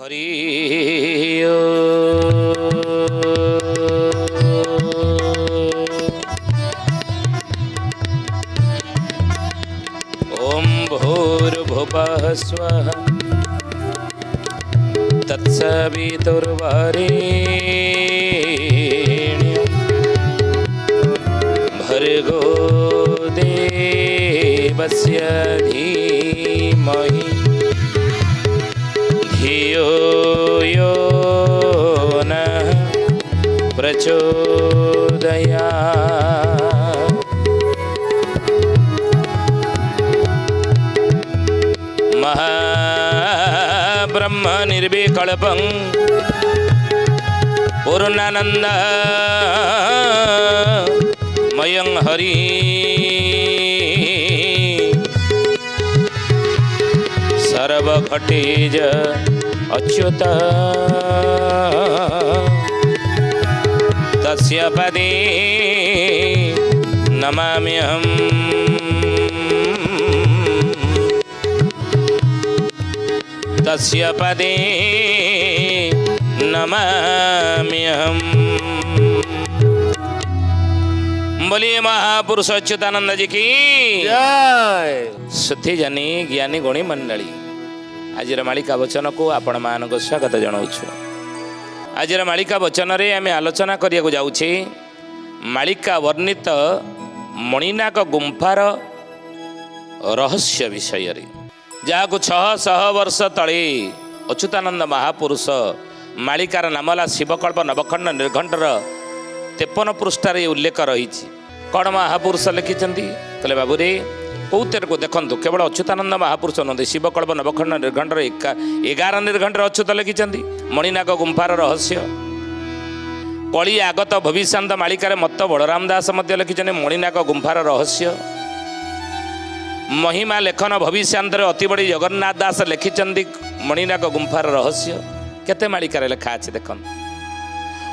हरि ओम भूर्भुवः स्वः तत्सवितुर्वरेण्यं भर्गो देवस्य धीमहि धियो यो नः प्रचोदयात्। महाब्रह्म निर्विकल्पं पूर्णानन्दमयं हरि सर्वघटेज अच्युत तस्य पदे नमाम्यहम्। तस्य पदे नमाम्यहम्। बोलिए महापुरुष अच्युतानंद जी की जय। सुधी जानी ज्ञानी गुणी मंडली आज मालिका वचन को आपण मान स्वागत जनाऊँ। आज मालिका वचन रे आम आलोचना करिया जाऊे मालिका वर्णित मणिनाग गुंफार रहस्य विषय रे जहाँ 600 वर्ष तले अच्युतानंद महापुरुष मालिकार नामला शिवकल्प नवखंड निर्घंटर 53 पृष्ठार उल्लेख रही। कौन महापुरुष लिखिं कहले बाबूरे कौतर को देखो केवल अच्युतानंद महापुरुष नुहत शिवकल्प नवखंड निर्घंटर 11 निर्घंटर अच्युत लिखिं मणिनाग गुंफार रहस्य। कली आगत भविष्यांत मालिकार मत बलराम दास लिखिं मणिनाग गुंफार रहस्य। महिमा लेखन भविष्यांतर अति बड़ी जगन्नाथ दास लिखिं मणिनाग गुंफार रहस्य। केते मालिकार लेखा अच्छे देख।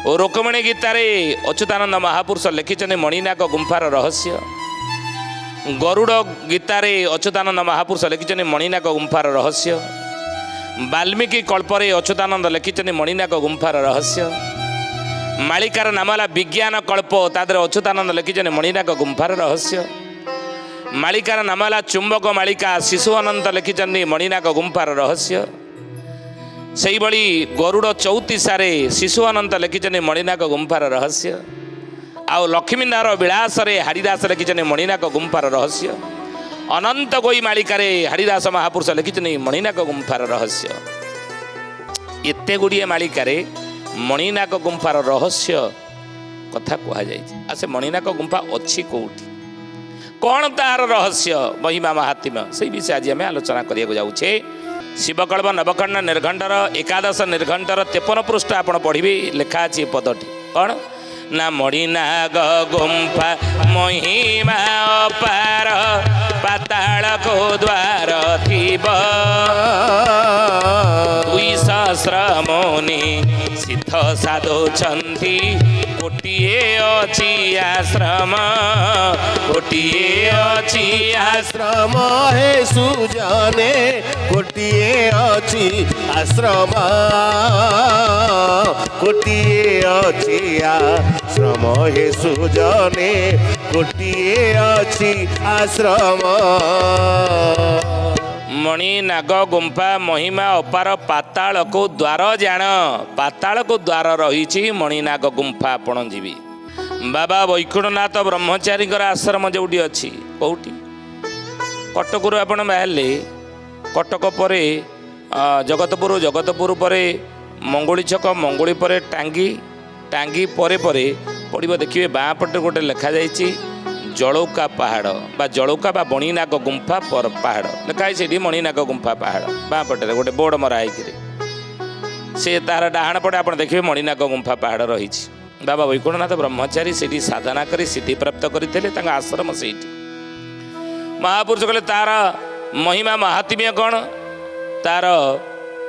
और रुक्मिणी गीतार अच्युतानंद महापुरुष लिखिं मणिनाग गुंफार रहस्य। गरुड़ गीतार अच्युतानंद महापुरुष लिखिं मणिनाग गुंफार रहस्य। वाल्मीकि कल्परे अच्युतानंद लिखिं मणिनाग गुंफार रहस्य। मालिकार नामला विज्ञान कल्प तादर अच्युतानंद लिखिं मणिनाग गुंफार रहस्य। मालिकार नामला चुंबक मालिका शिशु अनंत लिखिं मणिनाग गुंफार रहस्य। से भली गरुड़ 34 शिशु अनंत लिखिं मणिनाग गुंफार रहस्य। आउ लक्ष्मीनार विलास हरिदास लिखिं मणिनाग गुंफार रहस्य। अनंत गोई मालिकार हरिदास महापुरुष लिखिं मणिनाग गुंफार रहस्य। एते गुड़िए मालिकार मणिनाग गुंफार रहस्य कथा कहुई। से मणिनाग गुंफा अच्छी कौटी कौन तार रहस्य महिमा महात्म्य से विषय आज आम आलोचना करिया जाऊे। शिवकल्प नवखंड निर्घंटर 11 निर्घंटर 53 पृष्ठ आप पढ़े लेखा अच्छी पदटी कौन ना मणिनाग गुंफा महिमा अपार पाताल को द्वार थिब 200 मुनि सिद्ध साधु छंती गोटिए अछि आश्रम गोटिए अछि आश्रम हे सुजाने गोटिए अछि आश्रम गोटिए अछि आश्रम हे सुजाने गोटिए अछि आश्रम। मणिनाग गुंफा महिमा अपार पाताल को द्वार जान पाताल को द्वार रही मणिनाग गुंफा आपण जीवी। बाबा वैकुंठनाथ ब्रह्मचारी आश्रम जोटी अच्छी कौटी कटक आपण बाहर कटक पर जगतपुर जगतपुर पर मंगुली छक मंगुली पर टांगी टांगी परे परे पड़ो देखिए बाँ पटे गोटे लिखा जाइए जलौका पहाड़ बा जलौका बा मणिनाग गुंफा पर पहाड़ लिखाई से मणिनाग गुंफा पहाड़ बाँ पटे गोटे बोर्ड मरा से तार डाहाण पटे आप देखिए मणिनाग गुंफा पहाड़ रही। बाबा वैकुंठनाथ ब्रह्मचारी से साधना करी सिद्धि प्राप्त करते आश्रम से महापुरुष कहले तार महिमा महात्म्य कौन तार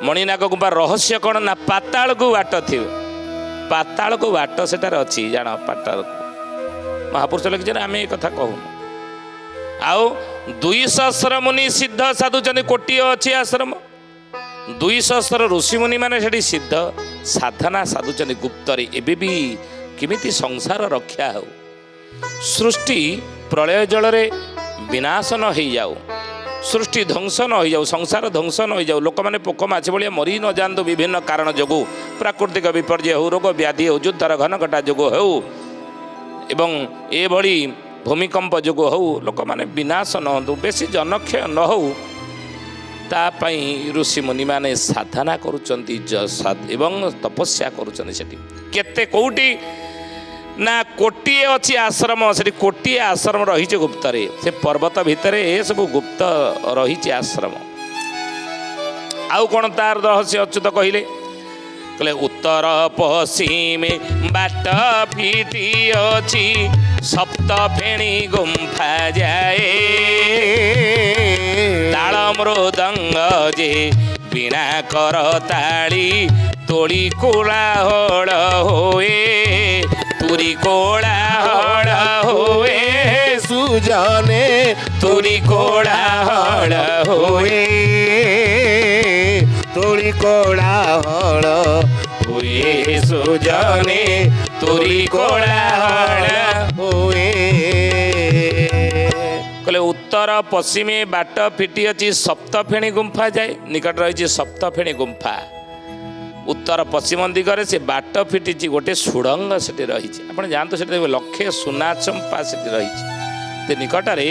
मणिनाग गुंफा रहस्य कौन ना पाताल को बाट थी पाताल को बाट सेटार अच्छी जान पाताल को महापुरुष लिखिं आम ये कथा कहूँ। आउ 200 मुनि सिद्ध साधु कोटी अच्छी आश्रम 200 ऋषिमुनि मैंने सेठी सिद्ध साधना साधुचंदी गुप्तरे एबे भी किमिति संसार रक्षा हो सृष्टि प्रलय जल रे विनाश न हो जाऊ सृष्टि ध्वंस न हो जाऊ संसार ध्वंस न हो जाऊ लोक मैंने पोक माछ भाया मरी न जातु विभिन्न कारण जो प्राकृतिक विपर्य हो रोग व्याधि हो युद्धर घनघटा जो हो एवं एभली भूमिकंप जो हो लोक मैंने विनाश न हो बेसी जनक्षय न हो तापाई ऋषि मुनि माने साधना करुचंती एवं तपस्या करुचंती सेठी केते कोउटी ना कोटिए अच्छी आश्रम से कोटिए आश्रम रही गुप्त से पर्वत भितर ए सब गुप्त रही आश्रम आउ कौन तार रहस्य अच्युत कहले कहले उत्तर पश्चिम बाट फिटी अच्छी सप्त फेणी गुंफा जाए ताल मृदंग जे बीणा कर ताली तोड़ी कोलाहल होए तुरी कोलाहल होए सुजाने तुरी कोलाहल होए तुरी कोलाहल हुए सुजाने तुरी कोलाहल हुए कहले उत्तर पश्चिमे बाट फिटी अच्छी सप्तफेणी गुंफा जाए निकट रही सप्तफेणी गुंफा उत्तर पश्चिम दिगरे से बाट फिटी गोटे सुड़ंग से रही आप जानते से लक्षे सुना चंपा से रही निकटरे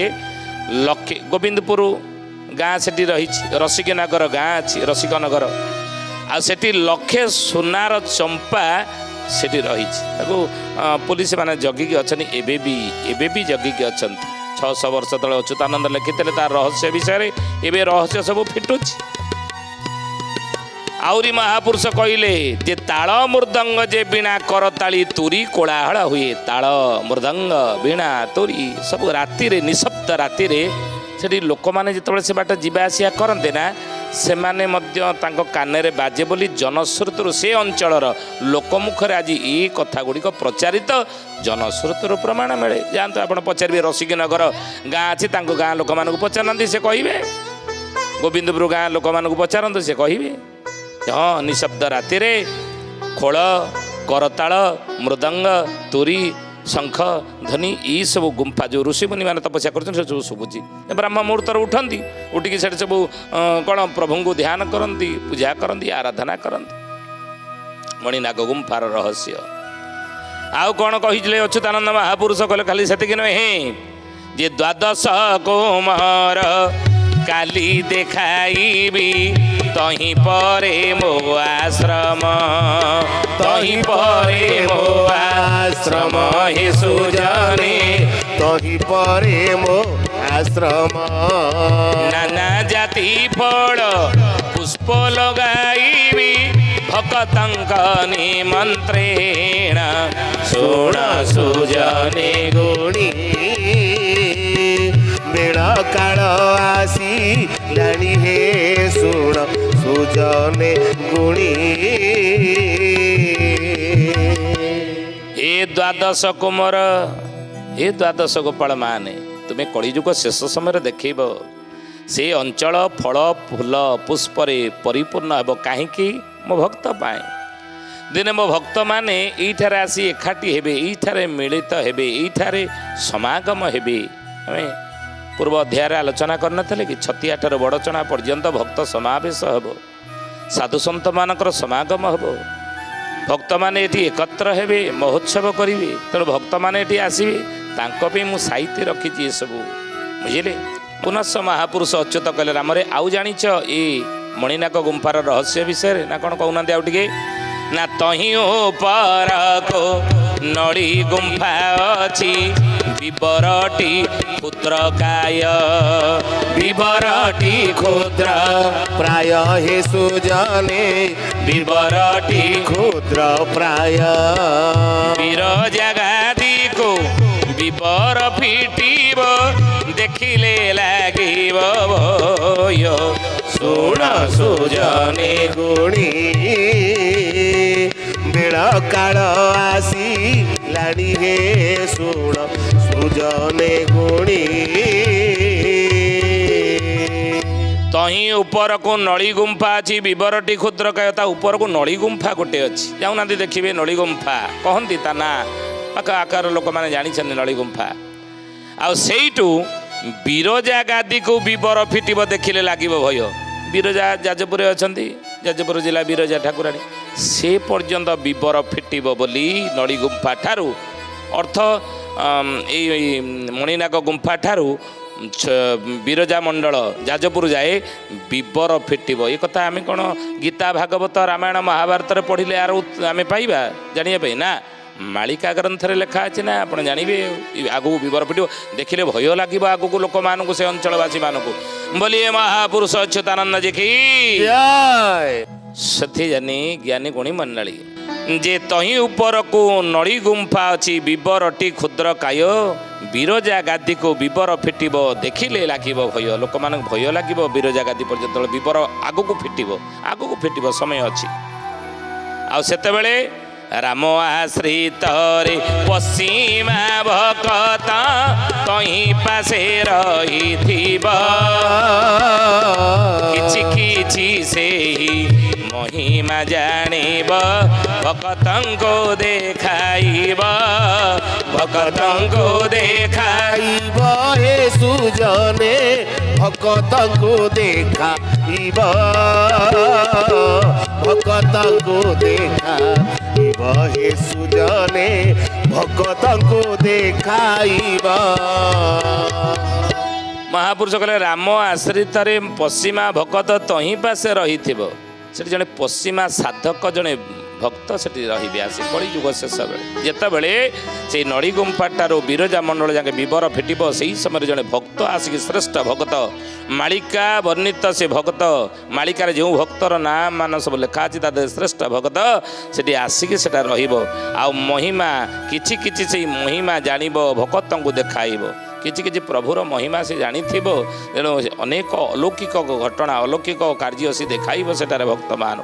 लक्षे गोविंदपुर गाँ से रही रसिकनगर गाँ अच्छी रसिकनगर आठी लक्षे सुनार चंपा से रही पुलिस मैंने जगिकी अच्छा एबे भी जगिकी अच्छा 600 वर्ष तले अच्युतानंद लिखिते तार रहस्य विषय एवं रहस्य सब फिटुच आउरी महापुरुष कहले जे ताल मृदंग जे बीणा करताली तुरी कोलाहल हुए ताल मृदंग बीणा तुरी सब राति रे निशब्द राति रे सेठी लोक माने जिते से बाट जीवा आसिया करते ना से माने मध्य तांको कान रे बाजे बोली जनश्रुतिर से अंचलर लोकमुखरे आज ये कथा गुड़िक प्रचारित जनश्रुतिर प्रमाण मिले जानते आप पचारे रसिकनगर गाँ अच्छी गाँ लोक मानक पचारती से कहे गोविंदपुर गाँ लोक मानक पचारत से कहे हाँ निशब्द राति रे खोल करताल मृदंग तुरी शंख ध्वनि ये सब गुंफा जो ऋषि मुनि मैंने तपस्या कर सब शुभुची ब्रह्म मुहूर्त उठती उठिकी से सब कौन प्रभु को ध्यान करती पूजा करती आराधना करती मणिनाग गुंफार रहस्य आउ कौन कही अच्युतानंद महापुरुष कहले खाली से नुहे जे द्वादश कुमार काली देखाइबी तही परे मो आश्रम तही परे मो आश्रम हे सुजाने तही परे मो आश्रम नाना जाति फल पुष्प लगाइबी भक्तंक निमंत्रेण शुण सुजाने गुणी बेड़ काल आसी लाणी हे शुण सुजने गुणी हे द्वादश कुमार हे द्वादश गोपाल माने तुम्हें कलिजुग शेष समय देखब से अंचल फल फूल पुष्परे परिपूर्ण हे कहीं मो भक्त पाए दिने मो भक्त माने यीठारे आसी एकाठी हेबे यीठारे मिलित हेबे यीठारे समागम हेबे आमे पूर्व अध्याय आलोचना करनथले कि 68 बड़चना पर्यंत भक्त समावेश हेबो साधु सन्त मानकर समागम हेबो भक्त माने एठी एकत्र हेबे महोत्सव करिवे तेणु भक्त माने एठी आसीबे तांको पे मु साहित्य रखिछि ए सब बुझिले पुनश्च महापुरुष अच्युत कहले रामरे आउ जानिछ ए मणिनाग गुंफार रहस्य विषय ना कौन कहना आउ टिके ना तही ऊपर को नड़ी गुंफा अच्छी विवरटी क्षुद्र काय विवरटी क्षुद्र प्राय हे सुजाने विवरटी क्षुद्र प्राय वीर जगादी को विवर फिटिब देखिले लागिब भय शुण सुजाने गुणी बेड़ काल आसी लाणी हे शुण सुजने गुणी तही ऊपर को नली गुंफा अच्छी विवरटी क्षुद्रकाय ता ऊपर को नली गुंफा गोटे अच्छी जाऊना देखिए नली गुंफा कहती ता ना पाख आकार लोक मैंने जानी नली गुंफा आईटू बिरजा गादी को विवर फिटब देखिले लगे भय बिरजा जाजपुर अच्छा जाजपुर जिला बिरजा ठाकुराणी से पर्यंत विवर फिटब बोली नड़ी गुंफा ठारू अर्थ ये मणिनाग गुंफा ठारू बिरजा मंडल जाजपुर जाए विवर फिटब ये कथा आम कौन गीता भागवत रामायण महाभारत पढ़िले यार आम पाइबा जानिया ना मालिका ग्रंथ लिखा अच्छे ना आप जानवे आगू विवर फिट देखिले भय लगे आगू लोक मान से अंचलवासी मानक बोलिए महापुरुष अच्युतानंद जी की सथी जानी ज्ञानी गुणी मंडली जे तही ऊपर को नड़ी गुंफा अच्छी विवरटी क्षुद्र काय बिरजा गादी को विवर फिटब देखिले लगे भय लोक मान भय लगे बिरजा गादी पर्यंत विवर आगू फिटब समय अच्छी आते राम आश्रित रे पश्चिमा भक्त तही पासे रही किछि से महिमा जानिब भक्तंको देखाइब हे सुजने भक्तंको देखाइब हे सुजने भक्तंको देखाइब महापुरुष कहले राम आश्रित रे पश्चिमा भक्त तही पासे रही जड़े पश्चिमा साधक जड़े भक्त से रही आसे कली जुग शेष बेले जिते से नड़ी गुंफाटारू बिरजा मंडल जाके विवर फिटब से ही समय जड़े भक्त आसिक श्रेष्ठ भक्त मालिका वर्णित से भक्त मालिकार जो भक्तर नाम मान सब लिखा अच्छी श्रेष्ठ भक्त से आसिक से महिमा किछि से महिमा जानिब भक्त को देखाइब किछि प्रभुर महिमा से जानी तेणु अनेक अलौकिक घटना अलौकिक कार्य सी देखाइब सेटारे भक्त मान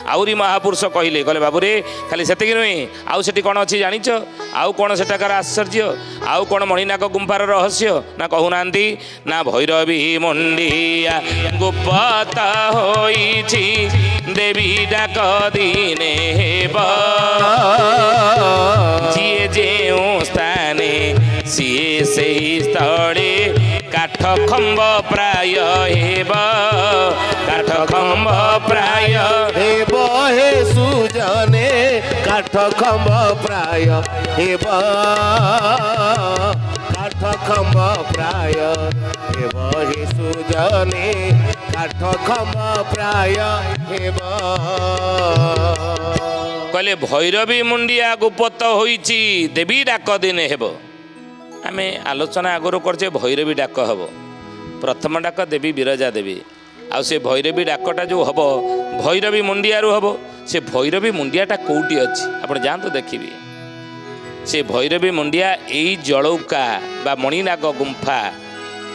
आउरी महापुरुष कहले बाबूरे खाली सेतिक नुहे आउ सेठी कौन अच्छी जानिच आउ कौन सेठाकार आश्चर्य आउ कौन मणिनाग गुंफार रहस्य ना कहूना ना भैरवी मुंडिया गुप्त होइछि देवी डाक दिने हेब जिए जेउ स्थाने सीए से स्थले काठ खंब प्राय हेब काठ खंब प्राय हेब हे सुजने काठ खंब प्राय हेब काठ खंब प्राय हेब हे सुजने काठ खंब प्राय हेब कहले भैरवी मुंडिया गुप्त होइछि देवी डाक दिने हेब आमे आलोचना आगुरी करछे भैरवी डाक हब प्रथम डाक देवी बिरजा देवी आ से भैरवी डाकटा जो हम भैरवी मुंडिया हम से भैरवी मुंडियाटा कौटी अच्छी आप जातु देखिए से भैरवी मुंडिया यही जलौका बा मणिनाग गुंफा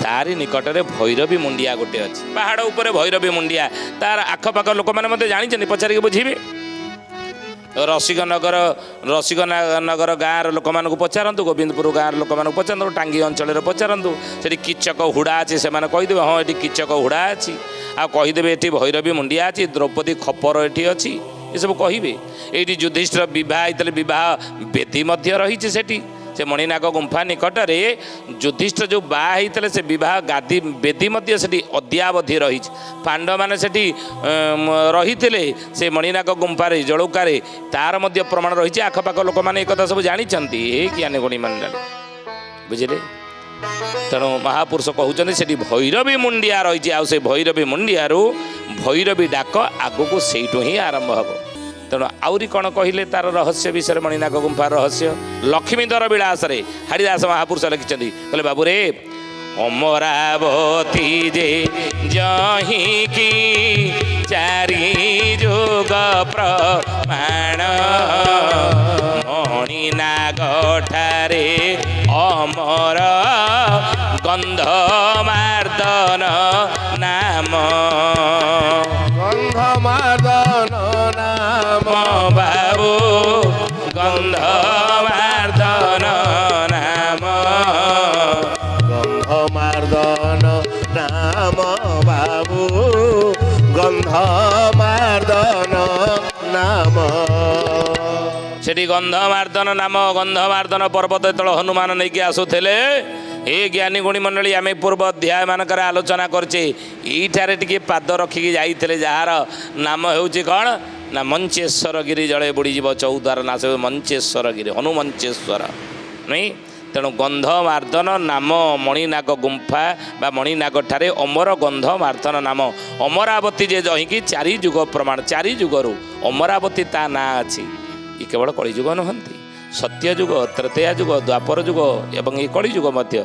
तारी निकट में भैरवी मुंडिया गोटे अच्छी पहाड़ उपर भैरवी मुंडिया तार आखपाख लोक मैंने जानी पचारिक बुझे रसिकनगर गाँव लोक मानक पचारतु गोविंदपुर गाँव लोक मानक पचारतु टांगी अंचल पचारतु से किचक हुड़ा अच्छी से कहीदे हाँ ये किचक हुड़ा अच्छी आ कहीदे ये भैरवी मुंडिया अच्छी द्रौपदी खपर ये अच्छी ये सब कहे ये युधिष्ठिर बह बह बेदी रही से मणिनाग गुंफा निकट में युधिष्ठिर जो बाहर से बह गादी बेदी से अद्यावधि रही पांडव मैंने से रही से मणिनाग गुंफार जलौकार तार प्रमाण रही आखपाख लोक मैंने एक सब जानते ज्ञानी गुणी मंडल बुझे तेणु महापुरुष कहते से भैरवी मुंडिया रही आ भैरवी मुंडिया भैरवी डाक आगू से ही आरंभ हम तेणु आउरी कौन कहले तार रहस्य विषय मणिनाग गुंफा रहस्य लक्ष्मीधर विलास रे हरिदास महापुरुष लिखिं कहले बाबू रे अमरावती जे जही की चारि जुग प्रमाण मणिनाग ठारे अमर गंधमार्दन नाम गंधमार्दन नाम बाबू गंधमार्दन नाम गंधमार्दन नाम बाबू ଗନ୍ଧମାର୍ଦ୍ଦନ ନାମ। ସେଠି ଗନ୍ଧମାର୍ଦ୍ଦନ ନାମ, ଗନ୍ଧମାର୍ଦ୍ଦନ ପର୍ବତ ଯେତେବେଳେ ହନୁମାନ ନେଇକି ଆସୁଥିଲେ, ଏ ଜ୍ଞାନୀ ଗୁଣୀ ମଣ୍ଡଳୀ ଆମେ ପୂର୍ବ ଅଧ୍ୟାୟ ମାନଙ୍କରେ ଆଲୋଚନା କରିଛେ, ଏଇଠାରେ ଟିକେ ପାଦ ରଖିକି ଯାଇଥିଲେ, ଯାହାର ନାମ ହେଉଛି କ'ଣ ନା ମଞ୍ଚେଶ୍ୱର ଗିରି ଜଳେ ବୁଡ଼ିଯିବ ଚୌଦ୍ୱାର ନାଶ ମଞ୍ଚେଶ୍ୱର ଗିରି, ହନୁମଞ୍ଚେଶ୍ୱର ନାଇଁ। ତେଣୁ ଗନ୍ଧମାର୍ଦ୍ଦନ ନାମ ମଣିନାଗ ଗୁମ୍ଫା ବା ମଣିନାଗଠାରେ ଅମର ଗନ୍ଧମାର୍ଦ୍ଦନ ନାମ। ଅମରାବତୀ ଯେ ଯହିଁକି ଚାରି ଯୁଗ ପ୍ରମାଣ, ଚାରି ଯୁଗରୁ ଅମରାବତୀ ତା ନାଁ ଅଛି। ଏ କେବଳ କଳିଯୁଗ ନୁହନ୍ତି, ସତ୍ୟଯୁଗ, ତ୍ରେତୟା ଯୁଗ, ଦ୍ୱାପର ଯୁଗ ଏବଂ ଏ କଳିଯୁଗ ମଧ୍ୟ,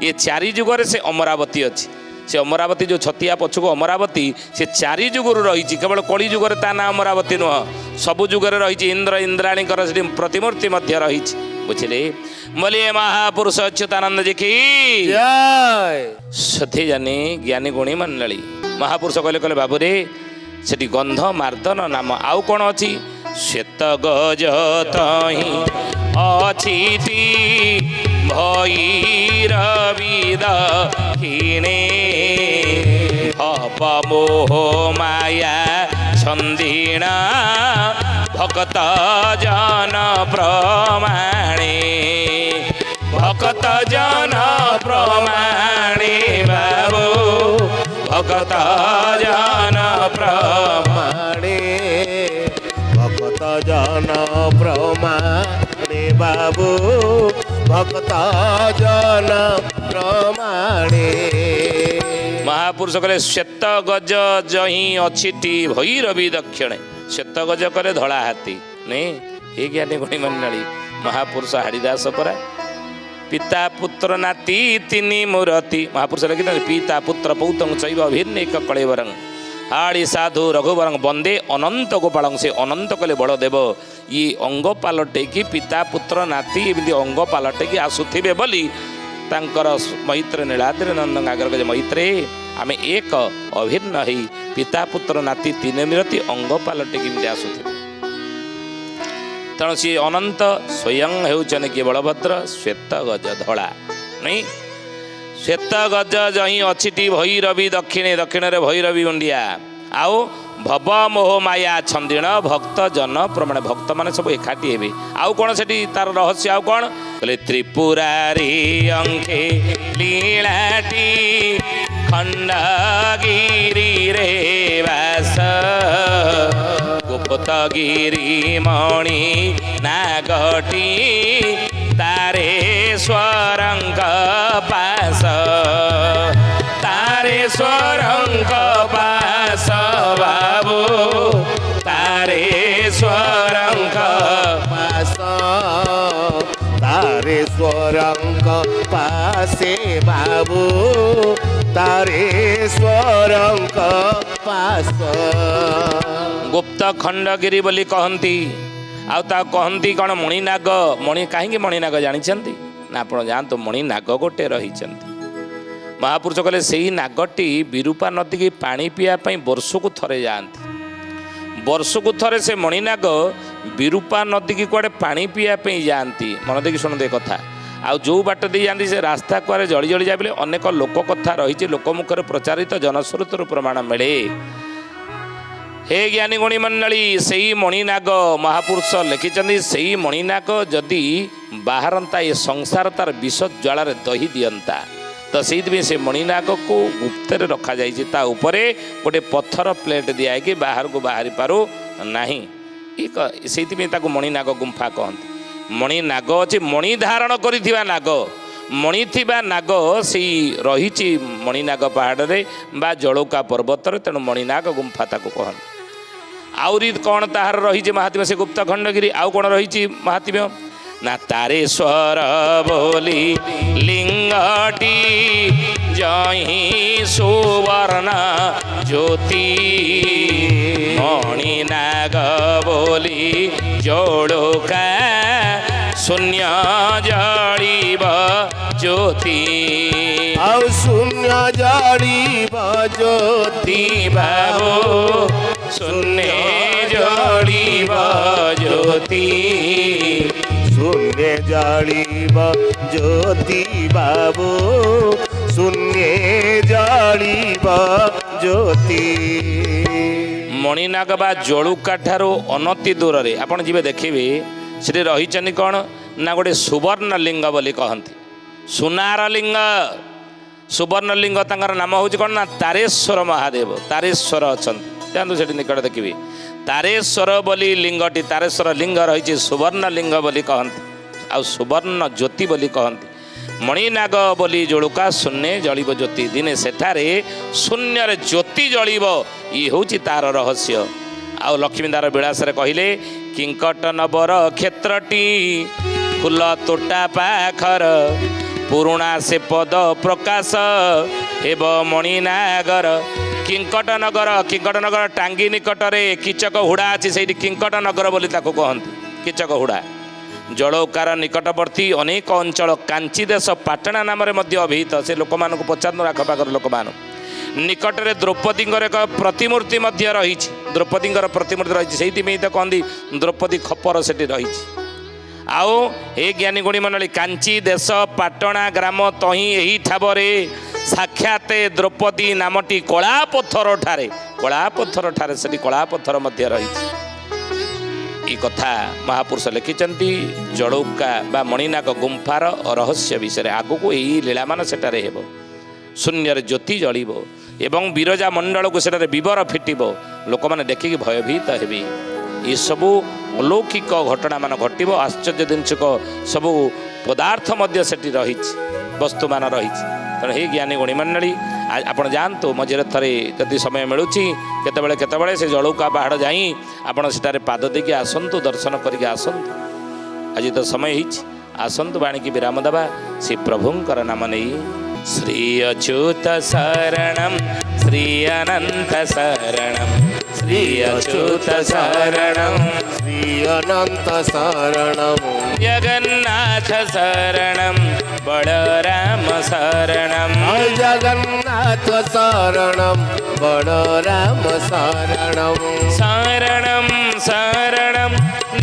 ଏ ଚାରି ଯୁଗରେ ସେ ଅମରାବତୀ ଅଛି। ସେ ଅମରାବତୀ ଯେଉଁ ଛତିଆ ପଛକୁ ଅମରାବତୀ, ସେ ଚାରି ଯୁଗରୁ ରହିଛି। କେବଳ କଳି ଯୁଗରେ ତା ନାଁ ଅମରାବତୀ ନୁହଁ, ସବୁ ଯୁଗରେ ରହିଛି। ଇନ୍ଦ୍ର ଇନ୍ଦ୍ରାଣୀଙ୍କର ସେଠି ପ୍ରତିମୂର୍ତ୍ତି ମଧ୍ୟ ରହିଛି। ବୁଝିଲେ? ବୋଲିଏ ମହାପୁରୁଷ ଅଚ୍ୟୁତାନନ୍ଦ ଜି କି ଜୟ। ସଥି ଜାନି ଜ୍ଞାନୀ ଗୁଣୀ ମଣ୍ଡଳୀ ମହାପୁରୁଷ କହିଲେ, କହିଲେ ବାବୁରେ ସେଠି ଗନ୍ଧମାର୍ଦ୍ଦନ ନାମ। ଆଉ କ'ଣ ଅଛି? ଶ୍ଵେତ ଗଜ ତହିଁ ଅଛିଟି ଭୈରବୀ ଦକ୍ଷିଣେ, ଅପମୋହ ମାୟା ଛନ୍ଦିଣ ଭକ୍ତ ଜନ ପ୍ରମାଣେ, ଭକ୍ତ ଜନ ପ୍ରମାଣେ ବାବୁ, ଭକ୍ତ ଜନ ପ୍ରମାଣେ, ଭକ୍ତ ଜନ ପ୍ରମାଣେ ବାବୁ, ଭକ୍ତ ଜନ ପ୍ରମାଣେ। ମହାପୁରୁଷ କହିଲେ ଶ୍ଵେତ ଗଜ ଯହିଁ ଅଛିଟି ଭୈରବୀ ଦକ୍ଷିଣେ। ଶ୍ଵେତ ଗଜ କରେ ଧଳା ହାତୀ ନାଇଁ। ହେ ଜ୍ଞାନୀ ଗୁଣୀ ମଣ୍ଡଳୀ ମହାପୁରୁଷ ହାଡ଼ିଦାସ ପରା। ପିତା ପୁତ୍ର ନାତି ତିନି ମୂରତି, ମହାପୁରୁଷ ଲେଖିଛନ୍ତି ପିତା ପୁତ୍ର ପୌତଂ ଚୈବ ଅଭିନ୍ନେକ କଳେବରଂ ହାଡ଼ି ସାଧୁ ରଘୁବରଂ ବନ୍ଦେ ଅନନ୍ତ ଗୋପାଳଂ। ସେ ଅନନ୍ତ କଲେ ବଳଦେବ, ଇଏ ଅଙ୍ଗ ପାଲଟେକି ପିତା ପୁତ୍ର ନାତି ଏମିତି ଅଙ୍ଗ ପାଲଟେକି ଆସୁଥିବେ ବୋଲି ତାଙ୍କର ମୈତ୍ର ନୀଳାଦ୍ରି ନନ୍ଦଙ୍କ ଆଗରେ କହିଲେ, ମୈତ୍ରେ ଆମେ ଏକ ଅଭିନ୍ନ ହେଇ ପିତା ପୁତ୍ର ନାତି ତିନି ମିରତି ଅଙ୍ଗ ପାଲଟେକି ଏମିତି ଆସୁଥିବେ। ତେଣୁ ସିଏ ଅନନ୍ତ ସ୍ୱୟଂ ହେଉଛନ୍ତି କିଏ? ବଳଭଦ୍ର। ଶ୍ଵେତ ଗଜ ଧଳା ନାଇଁ। ଶ୍ଵେତ ଗଜ ଯହିଁ ଅଛିଟି ଭୈରବୀ ଦକ୍ଷିଣେ, ଦକ୍ଷିଣରେ ଭୈରବୀ ମୁଣ୍ଡିଆ। ଆଉ ଭବ ମୋହ ମାୟା ଛନ୍ଦିଣ ଭକ୍ତ ଜନ ପ୍ରମାଣ, ଭକ୍ତମାନେ ସବୁ ଏକାଠି ହେବେ। ଆଉ କ'ଣ ସେଠି ତାର ରହସ୍ୟ? ଆଉ କ'ଣ କହିଲେ? ତ୍ରିପୁରାରୀ ଅଙ୍କେ ଲୀଳାଟି ଖଣ୍ଡଗିରିରେ ବାସ, ଗୁପ୍ତଗିରି ମଣି ନାଗଟି ତାରେ ସ୍ୱରଙ୍କ ପାଶ, ତାରେ ସ୍ୱରଙ୍କ ପାଶ ବାବୁ, ତାରେ ସ୍ୱରଙ୍କ ପାଶ, ତାରେ ସ୍ୱରଙ୍କ ପାଶେ ବାବୁ, ତାରେ ସ୍ୱରଙ୍କ ପାଶ। ଗୁପ୍ତ ଖଣ୍ଡଗିରି ବୋଲି କହନ୍ତି। ଆଉ ତାକୁ କହନ୍ତି କ'ଣ? ମଣିନାଗ। ମଣି କାହିଁକି ମଣିନାଗ ଜାଣିଛନ୍ତି ନା? ଆପଣ ଯାଆନ୍ତୁ, ମଣିନାଗ ଗୋଟେ ରହିଛନ୍ତି। ମହାପୁରୁଷ କହିଲେ ସେଇ ନାଗଟି ବିରୂପା ନଦୀକି ପାଣି ପିଇବା ପାଇଁ ବର୍ଷକୁ ଥରେ ଯାଆନ୍ତି। ବର୍ଷକୁ ଥରେ ସେ ମଣିନାଗ ବିରୂପା ନଦୀକି କୁଆଡ଼େ ପାଣି ପିଇବା ପାଇଁ ଯାଆନ୍ତି। ମନ ଦେଇକି ଶୁଣନ୍ତୁ ଏ କଥା। ଆଉ ଯେଉଁ ବାଟ ଦେଇ ଯାଆନ୍ତି ସେ ରାସ୍ତା କୁଆଡ଼େ ଜଳି ଜଳି ଯାଏ ବୋଲି ଅନେକ ଲୋକ କଥା ରହିଛି, ଲୋକମୁଖରେ ପ୍ରଚାରିତ ଜନଶ୍ରୁତିରୁ ପ୍ରମାଣ ମିଳେ। ହେ ଜ୍ଞାନୀ ଗୁଣୀ ମଣ୍ଡଳୀ ସେଇ ମଣିନାଗ ମହାପୁରୁଷ ଲେଖିଛନ୍ତି, ସେଇ ମଣିନାଗ ଯଦି ବାହାରନ୍ତା ଏ ସଂସାର ତାର ବିଷ ଜ୍ୱାଳାରେ ଦହି ଦିଅନ୍ତା, ତ ସେଇଥିପାଇଁ ସେ ମଣିନାଗକୁ ଗୁପ୍ତରେ ରଖାଯାଇଛି। ତା ଉପରେ ଗୋଟେ ପଥର ପ୍ଲେଟ୍ ଦିଆହେଇକି ବାହାରକୁ ବାହାରି ପାରୁ ନାହିଁ। ସେଇଥିପାଇଁ ତାକୁ ମଣିନାଗ ଗୁମ୍ଫା କହନ୍ତି। ମଣିନାଗ ଅଛି, ମଣି ଧାରଣ କରିଥିବା ନାଗ, ମଣି ଥିବା ନାଗ ସେଇ ରହିଛି ମଣିନାଗ ପାହାଡ଼ରେ ବା ଜଳୌକା ପର୍ବତରେ। ତେଣୁ ମଣିନାଗ ଗୁମ୍ଫା ତାକୁ କହନ୍ତି। ଆହୁରି କ'ଣ ତାହାର ରହିଛି ମାହାତ୍ମ୍ୟ ସେ ଗୁପ୍ତ ଖଣ୍ଡଗିରି? ଆଉ କ'ଣ ରହିଛି ମାହାତ୍ମ୍ୟ ନା? ତାରେ ସ୍ୱର ବୋଲି ଲିଙ୍ଗଟି ଯହିଁ ସୁବର୍ଣ୍ଣ ଜ୍ୟୋତି, ମଣିନାଗ ବୋଲି ଜଳୌକା ଶୂନ୍ୟ ଜଳିବ ଜ୍ୟୋତି, ଆଉ ଶୂନ୍ୟ ଜଳିବ ଜ୍ୟୋତି ବାବୁ, ଶୂନ୍ୟ ଜଳିବ ଜ୍ୟୋତି, ଶୂନ୍ୟ ଜଳିବ ଜ୍ୟୋତି ବାବୁ, ଶୂନ୍ୟ ଜଳିବ ଜ୍ୟୋତି। ମଣିନାଗ ବା ଜଳୁକା ଠାରୁ ଅନତି ଦୂରରେ ଆପଣ ଯିବେ ଦେଖିବେ ସେଠି ରହିଛନ୍ତି କ'ଣ ନା ଗୋଟେ ସୁବର୍ଣ୍ଣ ଲିଙ୍ଗ ବୋଲି କହନ୍ତି। ସୁନାର ଲିଙ୍ଗ ସୁବର୍ଣ୍ଣ ଲିଙ୍ଗ ତାଙ୍କର ନାମ ହେଉଛି କ'ଣ ନା ତାରେଶ୍ୱର ମହାଦେବ। ତାରେଶ୍ୱର ଅଛନ୍ତି, ଯାଆନ୍ତୁ ସେଠି ନିକଟ ଦେଖିବେ ତାରେଶ୍ୱର ବୋଲି ଲିଙ୍ଗଟି, ତାରେଶ୍ୱର ଲିଙ୍ଗ ରହିଛି ସୁବର୍ଣ୍ଣ ଲିଙ୍ଗ ବୋଲି କହନ୍ତି, ଆଉ ସୁବର୍ଣ୍ଣ ଜ୍ୟୋତି ବୋଲି କହନ୍ତି। ମଣିନାଗ ବୋଲି ଜଳୁକା ଶୂନ୍ୟ ଜଳିବ ଜ୍ୟୋତି, ଦିନେ ସେଠାରେ ଶୂନ୍ୟରେ ଜ୍ୟୋତି ଜଳିବ, ଇଏ ହେଉଛି ତାର ରହସ୍ୟ। ଆଉ ଲକ୍ଷ୍ମୀଦାର ବିଳାସରେ କହିଲେ କିଙ୍କଟ ନବର କ୍ଷେତ୍ରଟି ଫୁଲ ତୋଟା ପାଖର ପୁରୁଣା ସେ ପଦ ପ୍ରକାଶ ହେବ ମଣିନାଗର। କିଙ୍କଟନଗର ଟାଙ୍ଗି ନିକଟରେ କିଚକ ହୁଡ଼ା ଅଛି, ସେଇଠି କିଙ୍କଟନଗର ବୋଲି ତାକୁ କହନ୍ତି, କିଚକ ହୁଡ଼ା। ଜଳଉକାର ନିକଟବର୍ତ୍ତୀ ଅନେକ ଅଞ୍ଚଳ କାଞ୍ଚି ଦେଶ ପାଟଣା ନାମରେ ମଧ୍ୟ ଅଭିହିତ। ସେ ଲୋକମାନଙ୍କୁ ପଚାରନ୍ତୁ ଆଖପାଖର ଲୋକମାନଙ୍କୁ। ନିକଟରେ ଦ୍ରୌପଦୀଙ୍କର ଏକ ପ୍ରତିମୂର୍ତ୍ତି ମଧ୍ୟ ରହିଛି, ଦ୍ରୌପଦୀଙ୍କର ପ୍ରତିମୂର୍ତ୍ତି ରହିଛି, ସେଇଥିପାଇଁ ତ କହନ୍ତି ଦ୍ରୌପଦୀ ଖପର ସେଠି ରହିଛି। ଆଉ ଏ ଜ୍ଞାନୀ ଗୁଣୀ ମଣ୍ଡଳୀ କାଞ୍ଚି ଦେଶ ପାଟଣା ଗ୍ରାମ ତହିଁ ଏହି ଠାବରେ ସାକ୍ଷାତ ଦ୍ରୌପଦୀ ନାମଟି କଳାପଥର ଠାରେ ସେଠି କଳାପଥର ମଧ୍ୟ ରହିଛି। এই কথা মহাপুরুষ লিখিছেন জড়ৌকা বা মণিনাগ গুম্ফার রহস্য বিষয়ে। আগুক এই লীলামান সেটারে ହେବ, শূন্যরে জ্যোতি জলিব এবং বিরজা মণ্ডলକୁ সেটারে বিবর ফিটিব, ଲୋକମାନେ ଦେଖିକି ଭୟଭୀତ ହେବେ। ଏସବୁ অলୌକିକ ଘଟଣା ମାନ ଘଟିବ, ଆଶ୍ଚର୍ଯ୍ୟ ଜିନିଷକ ସବୁ ପଦାର୍ଥ ମଧ୍ୟ ସେଠି ରହିଛି, ବସ୍ତୁମାନ ରହିଛି। ତେଣୁ ହେ ଜ୍ଞାନୀ ଗୁଣୀ ମଣ୍ଡଳୀ ଆପଣ ଯାଆନ୍ତୁ, ମଝିରେ ଥରେ ଯଦି ସମୟ ମିଳୁଛି କେତେବେଳେ ସେ ଜଳଉକା ପାହାଡ଼ ଯାଇ ଆପଣ ସେଠାରେ ପାଦ ଦେଇକି ଆସନ୍ତୁ, ଦର୍ଶନ କରିକି ଆସନ୍ତୁ। ଆଜି ତ ସମୟ ହେଇଛି, ଆସନ୍ତୁ ବାଣିକି ବିରାମ ଦେବା ଶ୍ରୀ ପ୍ରଭୁଙ୍କର ନାମ ନେଇ। ଶ୍ରୀ ଅଚ୍ୟୁତ ଶରଣମ୍ ଶ୍ରୀ ଅନନ୍ତ ଶରଣମ୍ ଶ୍ରୀ ଅଚ୍ୟୁତ ଶରଣମ୍ ଶ୍ରୀ ଅନନ୍ତ ଶରଣମ୍ ଜଗନ୍ନାଥ ଶରଣମ୍ ବଳରାମ ଶରଣମ୍ ଜଗନ୍ନାଥ ଶରଣମ୍ ବଳରାମ ଶରଣମ୍ ଶରଣମ୍ ଶରଣମ୍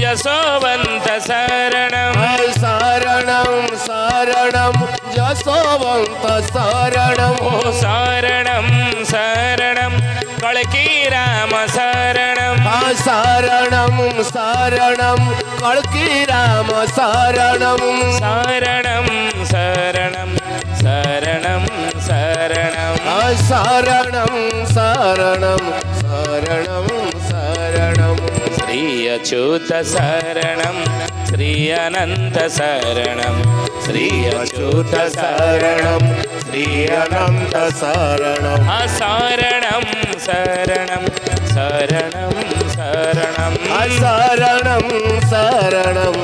ଯଶୋବନ୍ତ ଶରଣମ୍ ଶରଣମ୍ ଶରଣମ୍ ଯଶୋବନ୍ତ ଶରଣମ୍ ଶରଣମ୍ ଶରଣମ୍ କଳ୍କି ରାମ ଶରଣମ୍ ଶରଣମ୍ ଶରଣମ୍ କଳ୍କି ରାମ ଶରଣମ୍ ଶରଣମ୍ ଶରଣମ୍ ଶରଣମ୍ ଶରଣମ୍ ଶରଣମ୍ ଶରଣମ୍ ଶରଣମ୍ ଶରଣମ୍ ଶ୍ରୀ ଅଚ୍ୟୁତ ଶରଣମ୍ ଶ୍ରୀ ଅନନ୍ତ ଶରଣମ୍ ଶ୍ରୀ ଅଚ୍ୟୁତ ଶରଣମ୍ ଶ୍ରୀ ଅନନ୍ତ ଶରଣମ୍ ଶରଣମ୍ ଶରଣମ୍ ଶରଣମ୍ ଶରଣମ୍ ଶରଣମ୍ ଶରଣମ୍ ଶରଣମ୍ ଶରଣମ୍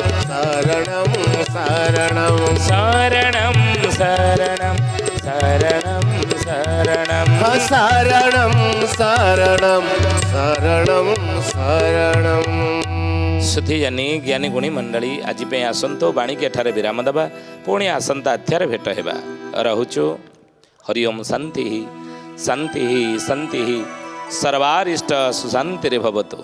ଶରଣମ୍ ଶରଣମ୍ ଶରଣମ୍ ଶରଣମ୍ ଶରଣମ୍ ଶରଣମ୍ ଶରଣମ୍ ଶରଣମ୍। ସୁଧୀଜାନୀ ଜ୍ଞାନୀ ଗୁଣୀ ମଣ୍ଡଳୀ ଆଜି ପାଇଁ ଆସନ୍ତୁ, ବାଣୀକି ଏଠାରେ ବିରାମ ଦେବା, ପୁଣି ଆସନ୍ତା ଅଧ୍ୟାୟରେ ଭେଟ ହେବା। ରହୁଛୁ। ହରି ଓମ୍। ଶାନ୍ତି ଶାନ୍ତି ଶାନ୍ତି ସର୍ବାରିଷ୍ଟ ସୁଶାନ୍ତିରେ ଭବତୁ।